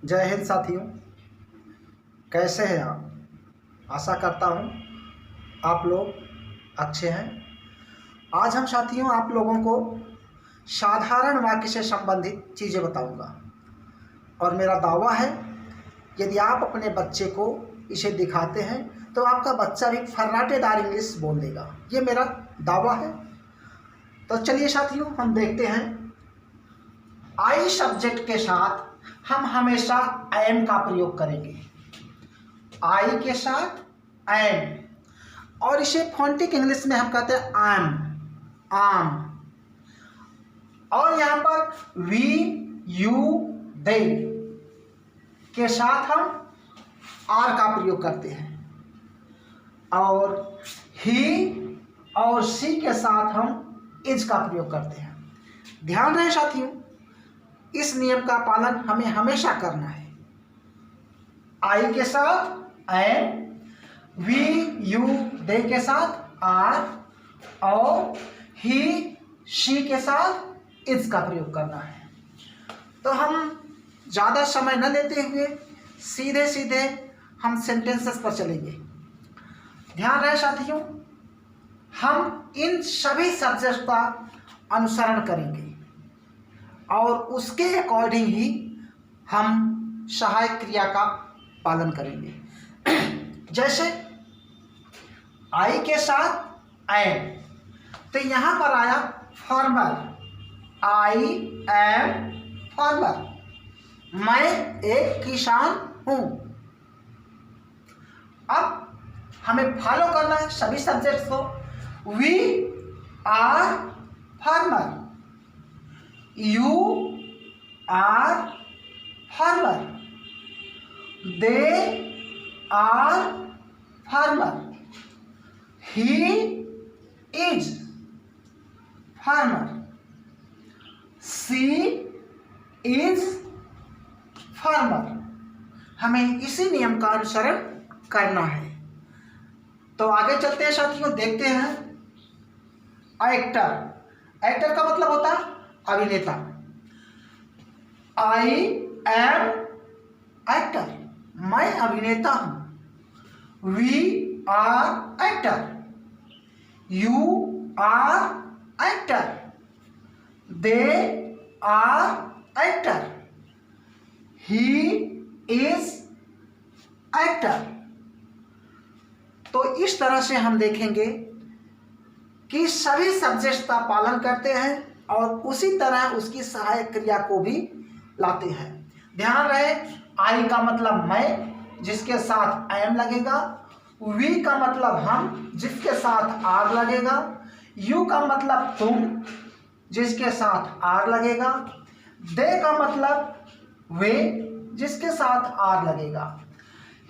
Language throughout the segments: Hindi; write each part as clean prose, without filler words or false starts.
जय हिंद साथियों, कैसे हैं आप। आशा करता हूँ आप लोग अच्छे हैं। आज हम साथियों आप लोगों को साधारण वाक्य से संबंधित चीज़ें बताऊंगा और मेरा दावा है यदि आप अपने बच्चे को इसे दिखाते हैं तो आपका बच्चा भी फर्राटेदार इंग्लिश बोल देगा। ये मेरा दावा है। तो चलिए साथियों हम देखते हैं। आई सब्जेक्ट के साथ हम हमेशा एम का प्रयोग करेंगे। आई के साथ एम और इसे फोनेटिक इंग्लिश में हम कहते हैं आम। और यहाँ पर वी यू दे के साथ हम आर का प्रयोग करते हैं और ही और सी के साथ हम इज का प्रयोग करते हैं। ध्यान रहे साथियों, इस नियम का पालन हमें हमेशा करना है। आई के साथ एम, वी यू दे के साथ आर और ही शी के साथ इज का प्रयोग करना है। तो हम ज़्यादा समय न लेते हुए सीधे सीधे हम सेंटेंसेस पर चलेंगे। ध्यान रहे साथियों, हम इन सभी सब्जेक्ट का अनुसरण करेंगे और उसके अकॉर्डिंग ही हम सहायक क्रिया का पालन करेंगे। जैसे आई के साथ एम, तो यहाँ पर आया फार्मर। आई एम फार्मर, मैं एक किसान हूँ। अब हमें फॉलो करना है सभी सब्जेक्ट्स को। We are farmer, You are farmer. They are farmer. He is farmer. She is farmer. हमें इसी नियम का अनुसरण करना है। तो आगे चलते हैं साथियों, देखते हैं। एक्टर का मतलब होता है अभिनेता। आई एम एक्टर, मैं अभिनेता हूं। We are actor, you are actor, they are actor, he is actor. तो इस तरह से हम देखेंगे कि सभी सब्जेक्ट का पालन करते हैं और उसी तरह उसकी सहायक क्रिया को भी लाते हैं। ध्यान रहे, आई का मतलब मैं, जिसके साथ एम लगेगा। वी का मतलब हम, जिसके साथ आर लगेगा। यू का मतलब तुम, जिसके साथ आर लगेगा। दे का मतलब वे, जिसके साथ आर लगेगा।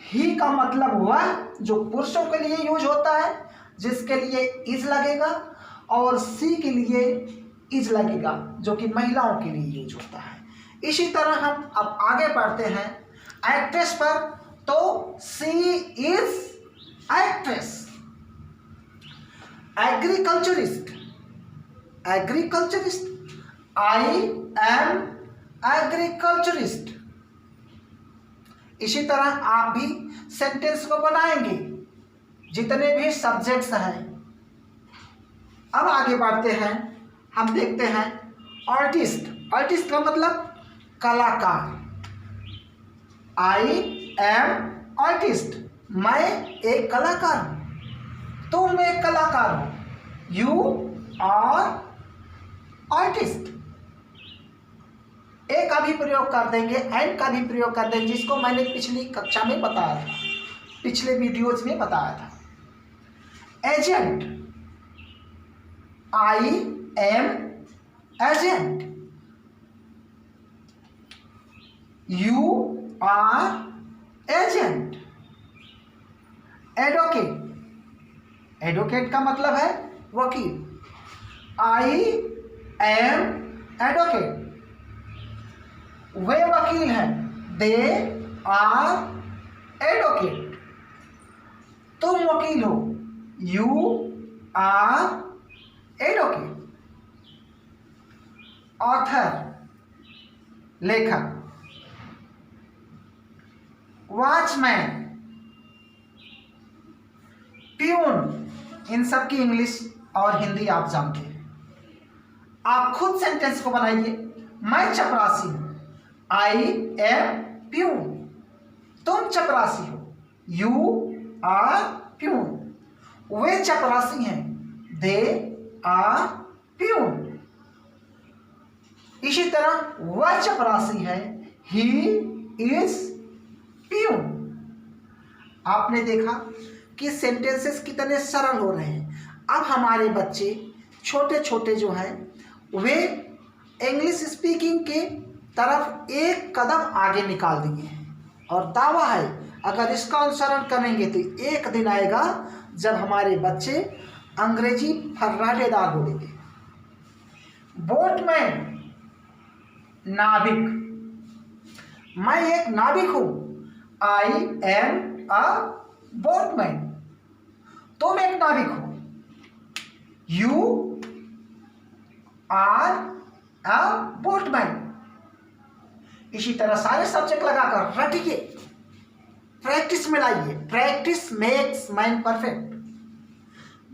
ही का मतलब वह, जो पुरुषों के लिए यूज होता है, जिसके लिए इज लगेगा। और सी के लिए इज लगेगा, जो कि महिलाओं के लिए यूज होता है। इसी तरह हम अब आगे बढ़ते हैं एक्ट्रेस पर। तो she is actress. Agriculturist, I am agriculturist. इसी तरह आप भी सेंटेंस को बनाएंगे जितने भी सब्जेक्ट्स हैं। अब आगे बढ़ते हैं, हम देखते हैं आर्टिस्ट का मतलब कलाकार। आई एम आर्टिस्ट, मैं एक कलाकार हूं। तुम एक कलाकार हो। You are artist. ए का भी प्रयोग कर देंगे, एंड का भी प्रयोग कर देंगे, जिसको मैंने पिछली कक्षा में बताया था, पिछले वीडियोज में बताया था। Agent, I am agent, you are agent. Advocate का मतलब है वकील। आई एम एडवोकेट, वे वकील हैं। दे आर एडवोकेट, तुम वकील हो। You are advocate. ऑथर, लेखक। वॉचमैन, प्यून, इन सब की इंग्लिश और हिंदी आप जानते हैं। आप खुद सेंटेंस को बनाइए। मैं चपरासी हूं, आई एम प्यून। तुम चपरासी हो, यू आर प्यून। वे चपरासी हैं, दे आर प्यून। इसी तरह वह चपरासी है, ही इज प्यून। आपने देखा कि सेंटेंसेस कितने सरल हो रहे हैं। अब हमारे बच्चे छोटे छोटे जो हैं वे इंग्लिश स्पीकिंग के तरफ एक कदम आगे निकाल दिए हैं और दावा है अगर इसका अनुसरण करेंगे तो एक दिन आएगा जब हमारे बच्चे अंग्रेजी फर्राटेदार बोलेंगे। बोटमैन, नाविक, मैं एक नाविक हूं, आई एम अ बोटमैन। तुम एक नाविक हो, यू आर अ बोटमैन। इसी तरह सारे सब्जेक्ट लगाकर रटिए, प्रैक्टिस में लाइए। Practice makes man perfect.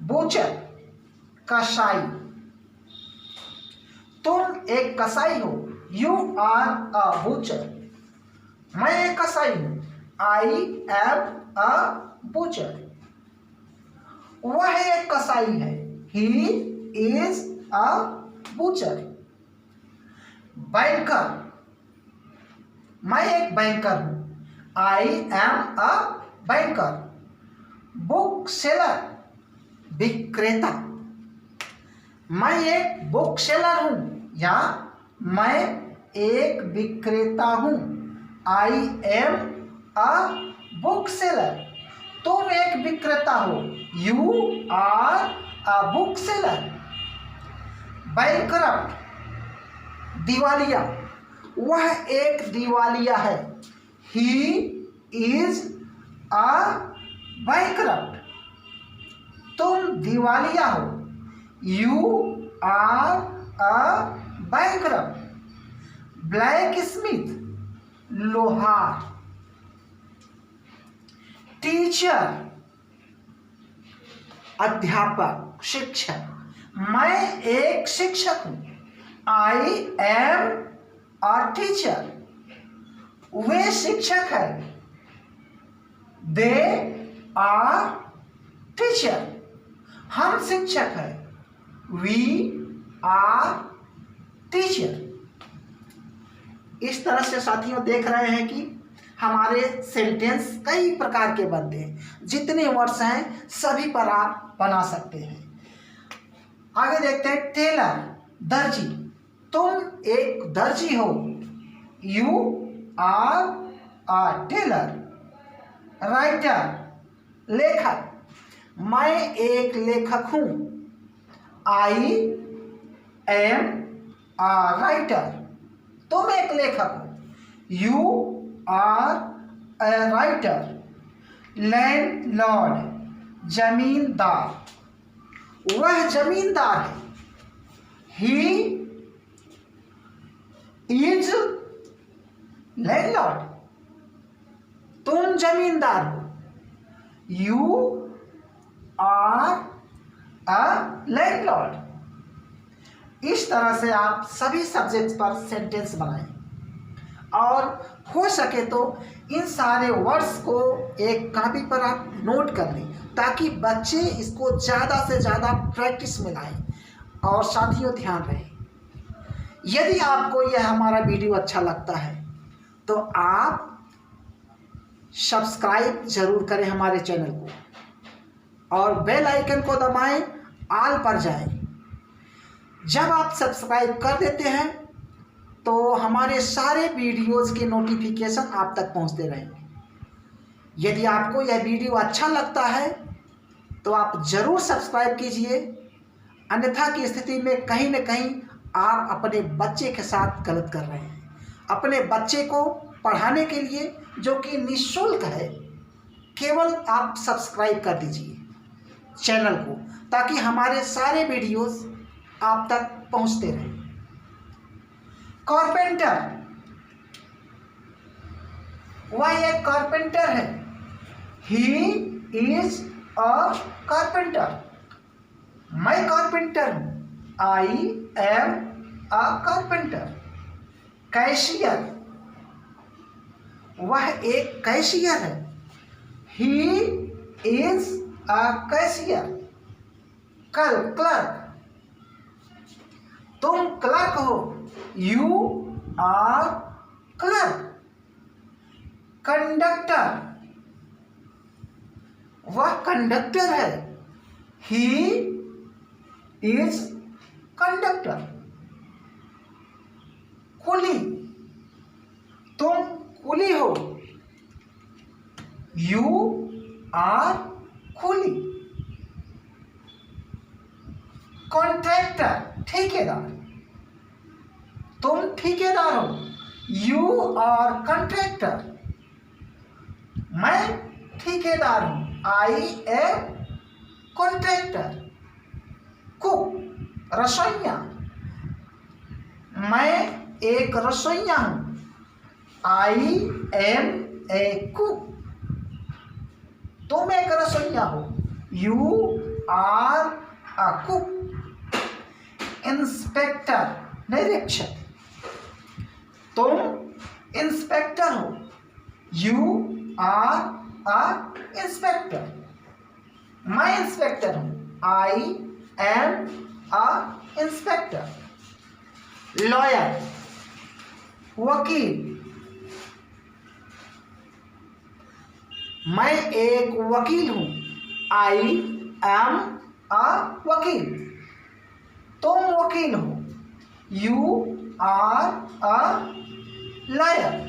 Butcher, कसाई, तुम एक कसाई हो, यू आर अ बूचर। मैं एक कसाई हूं, आई एम अ बूचर। वह एक कसाई है, he is a butcher. Banker, मैं एक बैंकर हूं, I am a banker. Book seller, विक्रेता, मैं एक बुक सेलर हूं या मैं एक विक्रेता हूं, I am a book seller. तुम एक विक्रेता हो, you are a book seller. Bankrupt, दिवालिया, वह एक दिवालिया है, ही इज अ बैंकरप्ट। तुम दिवालिया हो, you are a bankrupt. Blacksmith, लोहार। टीचर, अध्यापक, शिक्षक, मैं एक शिक्षक हूं, आई एम अ टीचर। वे शिक्षक है, दे आर टीचर। हम शिक्षक है, वी आर टीचर। इस तरह से साथियों देख रहे हैं कि हमारे सेंटेंस कई प्रकार के बनते हैं। जितने वर्ड्स हैं सभी पर आप बना सकते हैं। आगे देखते हैं टेलर, दर्जी, तुम एक दर्जी हो, you are a tailor. Writer, लेखक, मैं एक लेखक हूं, आई एम अ राइटर। तुम एक लेखक हो, you are a writer. Landlord, जमींदार, वह जमींदार है, ही इज लैंडलॉर्ड। तुम जमींदार हो, यू आर अ लैंडलॉर्ड। इस तरह से आप सभी सब्जेक्ट्स पर सेंटेंस बनाएं और हो सके तो इन सारे वर्ड्स को एक कॉपी पर आप नोट कर लें ताकि बच्चे इसको ज़्यादा से ज़्यादा प्रैक्टिस में लाएं। और साथियों ध्यान रहे, यदि आपको यह हमारा वीडियो अच्छा लगता है तो आप सब्सक्राइब जरूर करें हमारे चैनल को और बेल आइकन को दबाएं, ऑल पर जाएं। जब आप सब्सक्राइब कर देते हैं तो हमारे सारे वीडियोज़ के नोटिफिकेशन आप तक पहुंचते रहेंगे। यदि आपको यह वीडियो अच्छा लगता है तो आप ज़रूर सब्सक्राइब कीजिए, अन्यथा की स्थिति में कहीं न कहीं आप अपने बच्चे के साथ गलत कर रहे हैं। अपने बच्चे को पढ़ाने के लिए जो कि निःशुल्क है, केवल आप सब्सक्राइब कर दीजिए चैनल को ताकि हमारे सारे वीडियोज़ आप तक पहुंचते रहें। कारपेंटर, वह एक कारपेंटर है। He is a carpenter. मैं कारपेंटर हूँ। I am a carpenter. Cashier, वह एक कैशियर है। He is a cashier. Clerk, तुम क्लर्क हो। You are clerk. कंडक्टर, वह कंडक्टर है। He is conductor. कुली, तुम कुली हो। You are Quli. कॉन्ट्रैक्टर, ठेकेदार, तुम ठेकेदार हो। You are contractor. मैं ठेकेदार हूं। I M contractor. कुक, रसोइया, मैं एक रसोइया हूं। I am a cook. तुम एक रसोइया हो। You are a cook. Inspector, निरीक्षक, तुम इंस्पेक्टर हो। You are a inspector. मैं इंस्पेक्टर हूं। I am a inspector. Lawyer, वकील, मैं एक वकील हूं। आई एम अ वकील। तुम वकील हो। You are a lawyer.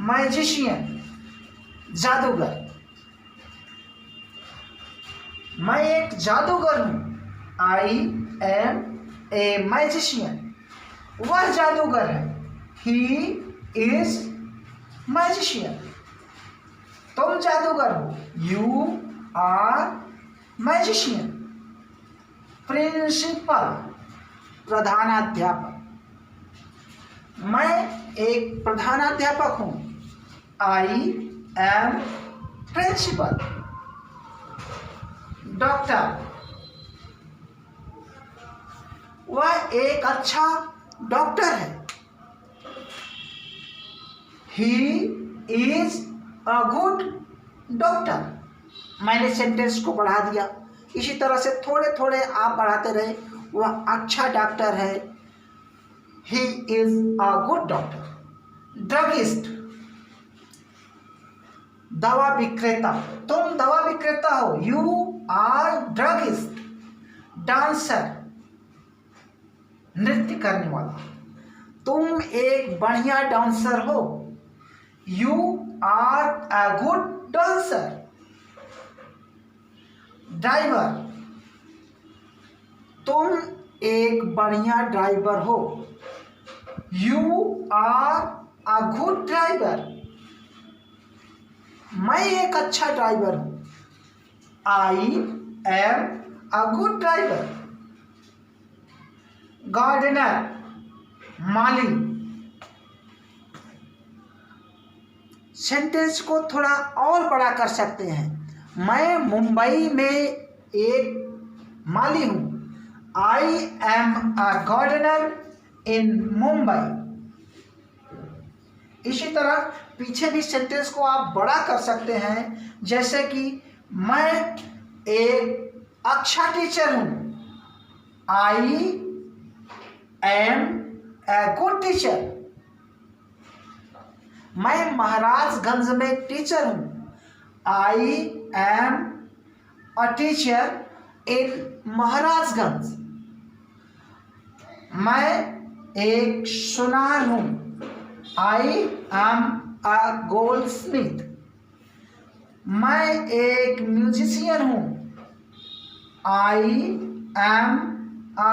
Magician, जादूगर, मैं एक जादूगर हूं। I am a magician. वह जादूगर है। He is magician. तुम जादूगर हो। You are magician. प्रिंसिपल, प्रधानाध्यापक, मैं एक प्रधानाध्यापक हूं। I M principal. डॉक्टर, वह एक अच्छा डॉक्टर है। He is a good doctor. मैंने सेंटेंस को बढ़ा दिया। इसी तरह से थोड़े थोड़े आप बढ़ाते रहे। वह अच्छा डॉक्टर है। He is a good doctor. Druggist, दवा विक्रेता, तुम दवा विक्रेता हो। You are druggist. डांसर, नृत्य करने वाला, तुम एक बढ़िया डांसर हो। You are a good dancer. Driver, तुम एक बढ़िया ड्राइवर हो। You are a good driver. मैं एक अच्छा ड्राइवर हूं। I am a good driver. Gardener, माली, सेंटेंस को थोड़ा और बड़ा कर सकते हैं। मैं मुंबई में एक माली हूं। आई एम अ गार्डनर इन मुंबई। इसी तरह पीछे भी सेंटेंस को आप बड़ा कर सकते हैं। जैसे कि मैं एक अच्छा टीचर हूं। I am a good teacher. मैं महाराजगंज में टीचर हूं। I am a teacher in Maharajganj. मैं एक सुनार हूं। I am a goldsmith. मैं एक म्यूजिशियन हूं। I am a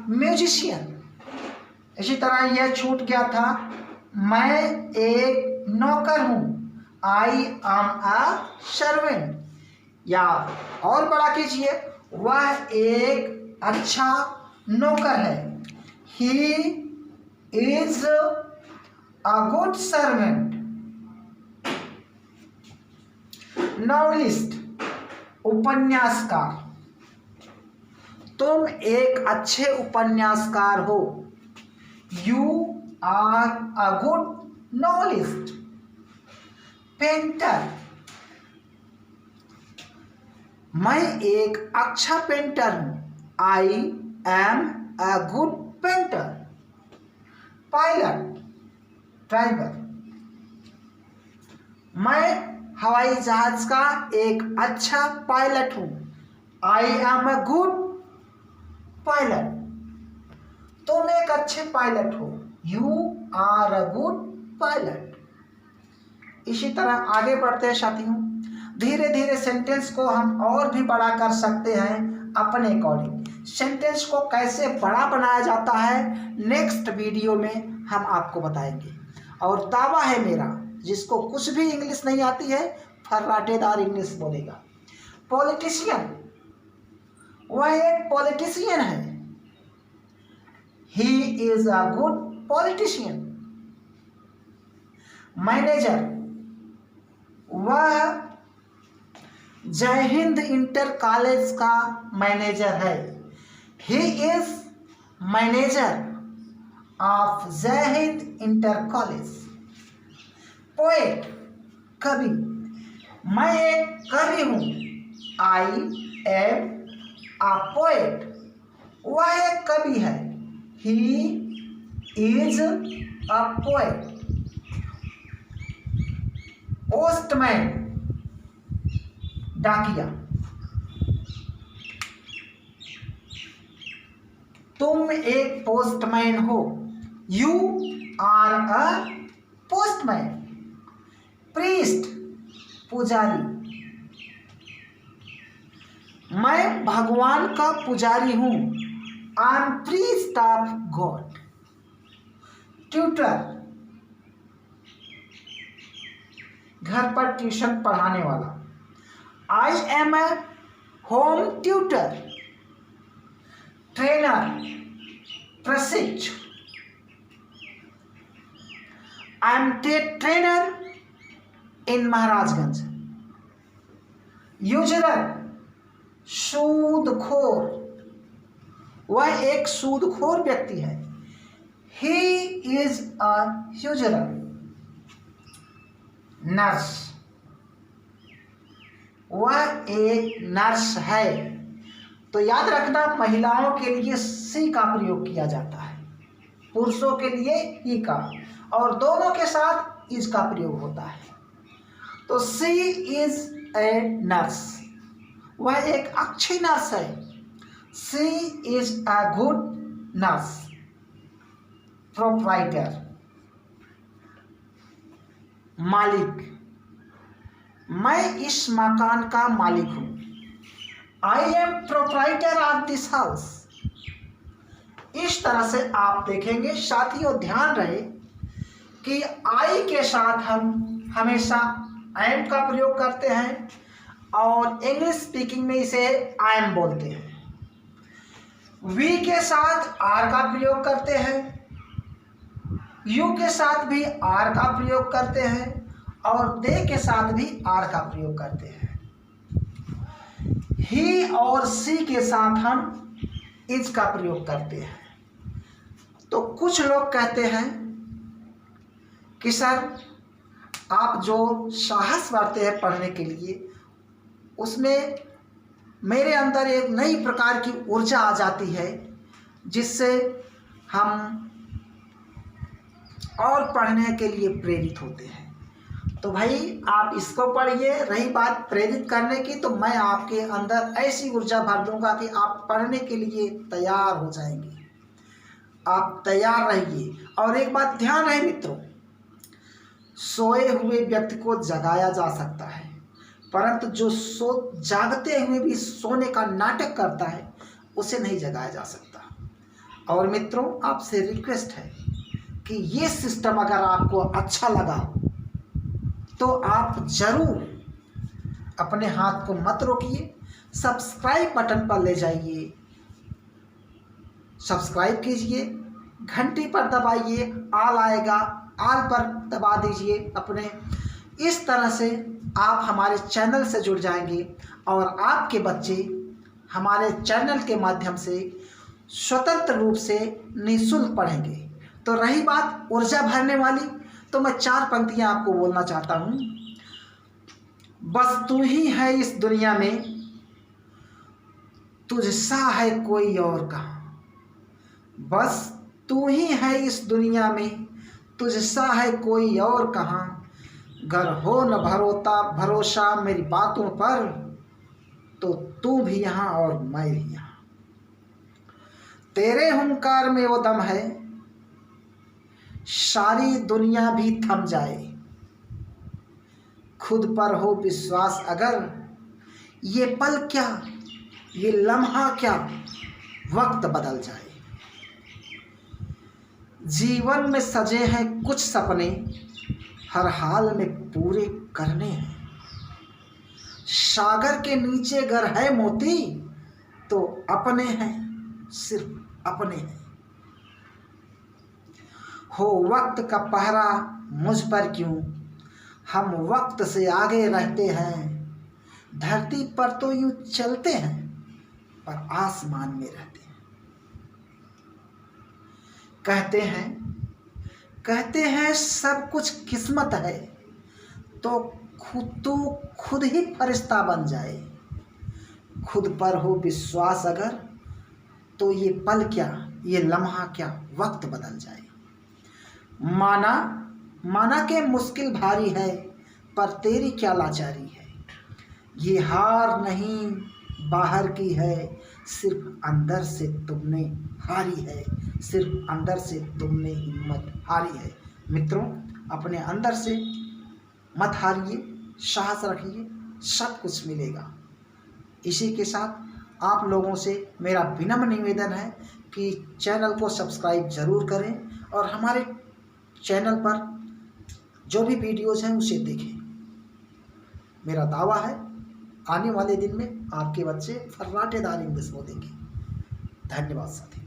musician. इसी तरह यह छूट गया था। मैं एक नौकर हूं। I am a servant. या और बड़ा कीजिए, वह एक अच्छा नौकर है। He is a good servant. Novelist उपन्यासकार, तुम एक अच्छे उपन्यासकार हो। You are a good novelist. Painter, मैं एक अच्छा पेंटर हूं। I am a good painter. Pilot, driver, मैं हवाई जहाज का एक अच्छा पायलट हूं। I am a good pilot. तुम एक अच्छे पायलट हो। You are a good pilot. इसी तरह आगे बढ़ते हैं साथियों। धीरे धीरे सेंटेंस को हम और भी बड़ा कर सकते हैं अपने अकॉर्डिंग। सेंटेंस को कैसे बड़ा बनाया जाता है नेक्स्ट वीडियो में हम आपको बताएंगे। और दावा है मेरा, जिसको कुछ भी इंग्लिश नहीं आती है फर्राटेदार इंग्लिश बोलेगा। पॉलिटिशियन, वह एक पॉलिटिशियन है। He is a good politician. Manager, वह जय हिंद इंटर कॉलेज का मैनेजर है। ही इज मैनेजर ऑफ जय हिंद इंटर कॉलेज। पोएट, कवि, मैं एक कवि हूं। I am a poet. वह एक कवि है। He is a poet. Postman, डाकिया, तुम एक पोस्टमैन हो। You are a postman. Priest, पुजारी, मैं भगवान का पुजारी हूं। I am priest of God. Tutor, घर पर ट्यूशन पढ़ाने वाला। I am a home tutor. Trainer, प्रशिक्षु, I am trainer in Maharajganj. Usurer, सूदखोर, वह एक सूदखोर व्यक्ति है। He is a यूजरर। नर्स, वह एक नर्स है। तो याद रखना, महिलाओं के लिए सी का प्रयोग किया जाता है, पुरुषों के लिए ही का, और दोनों के साथ इज का प्रयोग होता है। तो सी इज ए नर्स, वह एक अच्छी नर्स है। She is a good nurse. Proprietor, मालिक, मैं इस मकान का मालिक हूं। I am proprietor of this house. इस तरह से आप देखेंगे साथियों, ध्यान रहे कि आई के साथ हम हमेशा एम का प्रयोग करते हैं और इंग्लिश स्पीकिंग में इसे आई एम बोलते हैं। वी के साथ आर का प्रयोग करते हैं, यू के साथ भी आर का प्रयोग करते हैं और दे के साथ भी आर का प्रयोग करते हैं। ही और सी के साथ हम इज का प्रयोग करते हैं। तो कुछ लोग कहते हैं कि सर आप जो साहस बढ़ते हैं पढ़ने के लिए, उसमें मेरे अंदर एक नई प्रकार की ऊर्जा आ जाती है जिससे हम और पढ़ने के लिए प्रेरित होते हैं। तो भाई आप इसको पढ़िए। रही बात प्रेरित करने की, तो मैं आपके अंदर ऐसी ऊर्जा भर दूंगा कि आप पढ़ने के लिए तैयार हो जाएंगे। आप तैयार रहिए। और एक बात ध्यान रहे मित्रों, सोए हुए व्यक्ति को जगाया जा सकता है, परंतु जो जागते हुए भी सोने का नाटक करता है उसे नहीं जगाया जा सकता। और मित्रों आपसे रिक्वेस्ट है कि ये सिस्टम अगर आपको अच्छा लगा तो आप जरूर अपने हाथ को मत रोकिए, सब्सक्राइब बटन पर ले जाइए, सब्सक्राइब कीजिए, घंटी पर दबाइए, ऑल आएगा, ऑल पर दबा दीजिए अपने। इस तरह से आप हमारे चैनल से जुड़ जाएंगे और आपके बच्चे हमारे चैनल के माध्यम से स्वतंत्र रूप से निःशुल्क पढ़ेंगे। तो रही बात ऊर्जा भरने वाली, तो मैं 4 पंक्तियां आपको बोलना चाहता हूं। बस तू ही है इस दुनिया में, तुझसा है कोई और कहाँ। बस तू ही है इस दुनिया में, तुझसा है कोई और कहाँ। गर हो न भरोसा मेरी बातों पर, तो तू भी यहाँ और मैं भी यहाँ। तेरे हुंकार में वो दम है, सारी दुनिया भी थम जाए। खुद पर हो विश्वास अगर, ये पल क्या ये लम्हा क्या वक्त बदल जाए। जीवन में सजे हैं कुछ सपने, हर हाल में पूरे करने हैं। सागर के नीचे गर है मोती, तो अपने हैं सिर्फ अपने हैं। हो वक्त का पहरा मुझ पर क्यों, हम वक्त से आगे रहते हैं। धरती पर तो यूं चलते हैं, पर आसमान में रहते हैं। कहते हैं सब कुछ किस्मत है, तो खुद ही फरिश्ता बन जाए। खुद पर हो विश्वास अगर, तो ये पल क्या ये लम्हा क्या वक्त बदल जाए। माना के मुश्किल भारी है, पर तेरी क्या लाचारी है। ये हार नहीं बाहर की है, सिर्फ अंदर से तुमने हारी है। सिर्फ अंदर से तुमने हिम्मत हारी है। मित्रों, अपने अंदर से मत हारिए, साहस रखिए, सब कुछ मिलेगा। इसी के साथ आप लोगों से मेरा विनम्र निवेदन है कि चैनल को सब्सक्राइब ज़रूर करें और हमारे चैनल पर जो भी वीडियोज़ हैं उसे देखें। मेरा दावा है आने वाले दिन में आपके बच्चे फर्राटेदार इंग्लिश बोलेंगे। धन्यवाद साथी।